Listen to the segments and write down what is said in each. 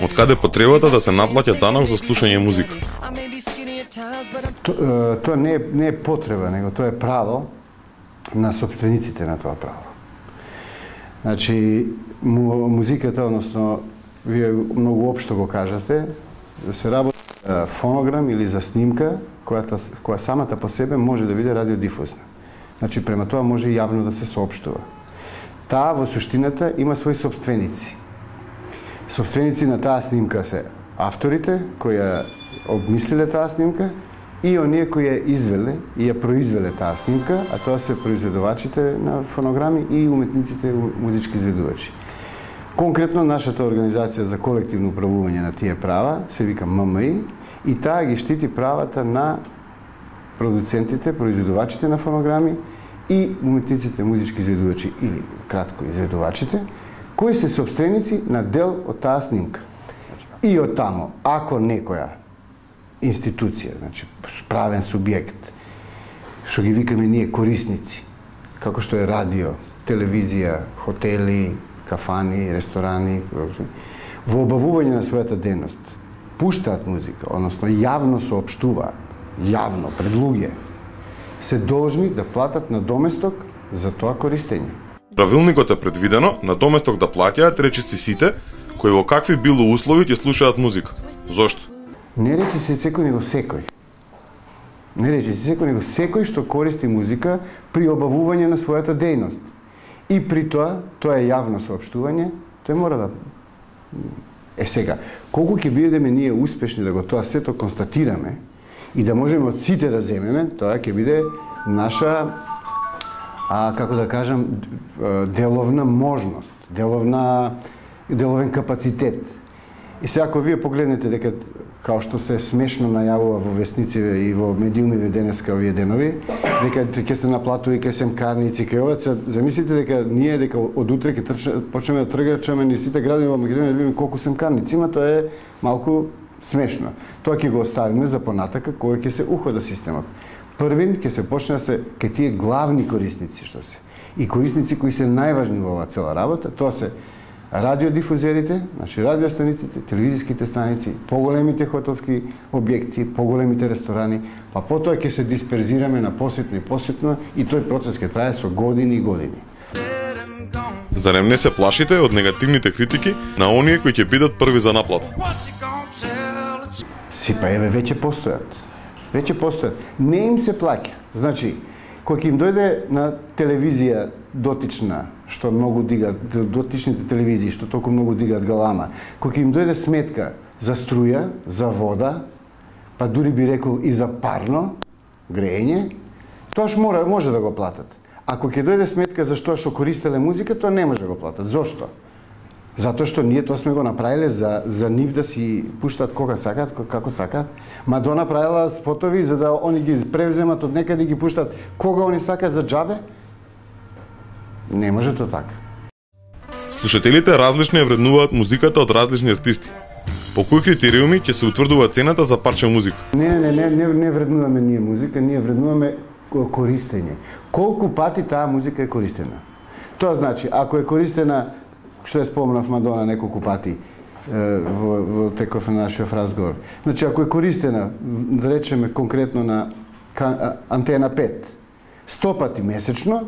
Од каде потребата да се наплаќа данок за слушање музика? Тоа не е потреба, него тоа е право на собствениците на тоа право. Значи, музиката, односно, вие многу општо го кажате, да се работи за фонограм или за снимка, која самата по себе може да биде радиодифузна. Значи, према тоа може јавно да се соопштува. Таа во суштината има своји собственици. Собственици на таа снимка се авторите кои ја обмислиле таа снимка и оние кои ја извеле и ја произвеле таа снимка, а тоа се произведувачите на фонограми и уметниците музички изведувачи. Конкретно, нашата организација за колективно управување на тие права се вика ММИ и таа ги штити правата на продуцентите, произведувачите на фонограми и уметниците музички изведувачи или кратко изведувачите, кои се собственици на дел од таа снимка. И од тамо, ако некоја институција, значи правен субјект, што ги викаме ние корисници, како што е радио, телевизија, хотели, кафани, ресторани, во обавување на својата дејност, пуштаат музика, односно јавно соопштуваат, јавно, пред луѓе, се должни да платат надоместок за тоа користење. Правилникот е предвидено надоместок да плаќаат речиси сите кои во какви било услови ќе слушаат музика. Зошто? Не речи се секој, него секој. Не речи се секој, него секој што користи музика при обавување на својата дејност. И при тоа е јавно соопштување, тој мора да... сега, колку ќе бидеме ние успешни да го тоа сето констатираме и да можеме од сите да земеме, тоа ќе биде наша, како да кажам, деловна можност, деловен капацитет. И сега, ако вие погледнете дека, као што се смешно најавува во вестниците и во медиумиве денеска овие денови, дека ќе се наплатува и кај семкарници, кај ова, замислите дека ние дека од утре ќе почнеме да тргачаме ни сите градови во Македонија да видиме колку семкарници има, тоа е малку смешно. Тоа ќе го оставиме за понатака кој ќе се ухода системот. Првин ќе се почне да се кај тие главни корисници што се. И корисници кои се најважни во оваа цела работа, тоа се радиодифузерите, значи радиостаниците, телевизиските станици, поголемите хотелски објекти, поголемите ресторани, па потоа ќе се дисперзираме на посетно и посетно и тој процес ќе трае со години и години. Зарем не се плашите од негативните критики на оние кои ќе бидат први за наплата? Па еве веќе постојат. Веќе постојат. Не им се плаќа. Значи, кој ќе им дојде на телевизија дотична, што многу дигаат, дотичните телевизии, што толку многу дигаат галама, кој ќе им дојде сметка за струја, за вода, па дури би рекол и за парно грејење, тоа може да го платат. Ако ќе дојде сметка за што користеле музика, тоа не може да го платат. Зошто? Затоа што ние тоа сме го направиле за нив да си пуштат кога сакаат, како сакаат. Мадона правила спотови за да они ги превземат од некаде и ги пуштат кога они сакаат за џабе. Не може тоа така. Слушателите различно ја вреднуваат музиката од различни артисти. По кои критериуми ќе се утврдува цената за парче музика? Не вреднуваме ние музика, ние вреднуваме користење. Колку пати таа музика е користена. Тоа значи, ако е користена, што ја спомнав Мадона неколку пати во теков на нашиот разговор. Значи, ако е користена, да речеме конкретно на Антена 5, 100 пати месечно,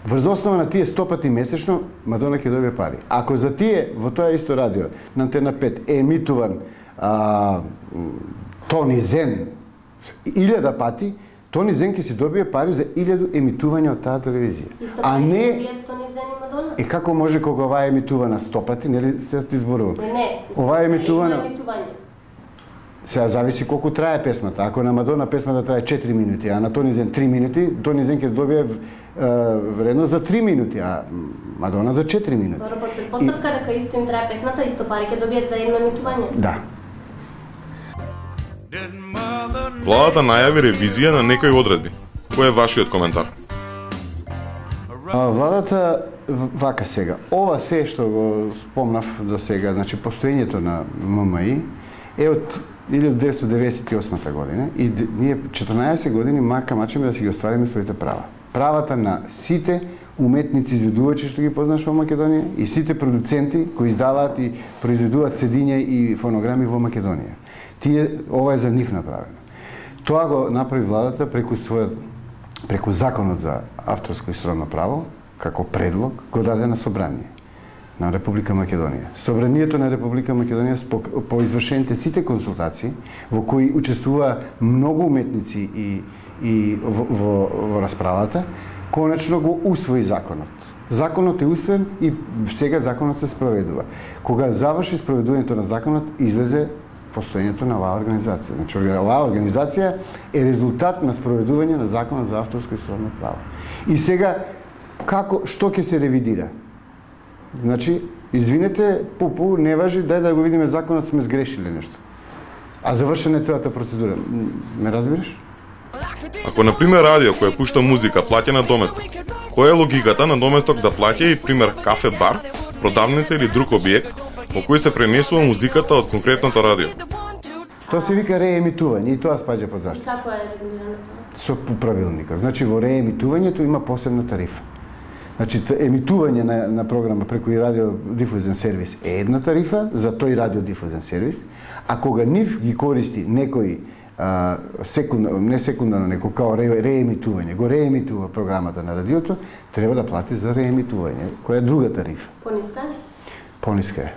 врз основа на тие 100 пати месечно, Мадона ќе добие пари. Ако за тие, во тоа исто радио, на Антена 5, е емитуван Тони Зен 1000 пати, Тони Зен ќе си добие пари за 1000 емитувања од таа телевизија. А не... И како може кога оваа е емитувана 100 пати, нели се ти зборувам? Не, оваа е емитувана... Сега зависи колку трае песмата. Ако на Мадона песмата трае 4 минути, а на Тони Зен 3 минути, Тони Зен ќе добие вредност за 3 минути, а Мадона за 4 минути. Добро, под предпоставка дека исто им трае песмата, исто пари ќе добијат за едно емитување. Да. Владата најави ревизија на некои одредби. Кој е вашиот коментар? Владата вака сега. Ова се што го спомнав до сега, значи постоењето на ММИ е од 1998 година и ние 14 години мачеме да си ги оствариме своите права. Правата на сите уметници, изведувачи што ги познаш во Македонија и сите продуценти кои издаваат и произведуваат цедиња и фонограми во Македонија. Ова е за нив направено. Тоа го направи владата преку законот за авторско и сродно право, како предлог, го даде на собрание на Република Македонија. Собранието на Република Македонија по извршените сите консултации во кои учествува многу уметници и во расправата, конечно го усвои законот. Законот е усвоен и сега законот се спроведува. Кога заврши спроведувањето на законот, излезе постоењето на оваа организација. Значи, оваа организација е резултат на спроведување на законот за авторско и сродно право. И сега, што ќе се ревидира? Значи, извинете, пупу, не важи, дај да го видиме законот, сме сгрешиле нешто. А завршена е целата процедура. Ме разбираш? Ако, например, радио кој пушта музика плаќа на доместок, која е логиката на доместок да плаќа и, пример, кафе-бар, продавница или друг објект во кој се пренесува музиката од конкретното радио? Тоа се вика реемитување и тоа спаѓа под заштита. Како е регулирано тоа? Со правилникот. Значи, во реемитувањето има посебна тарифа. Значи, емитување на програма преку и радиодифузен сервис е една тарифа за тој радиодифузен сервис, а кога нив ги користи некој не секундарно, некој као реемитување, го реемитува програмата на радиото, треба да плати за реемитување, која е друга тарифа. Пониска? Пониска е.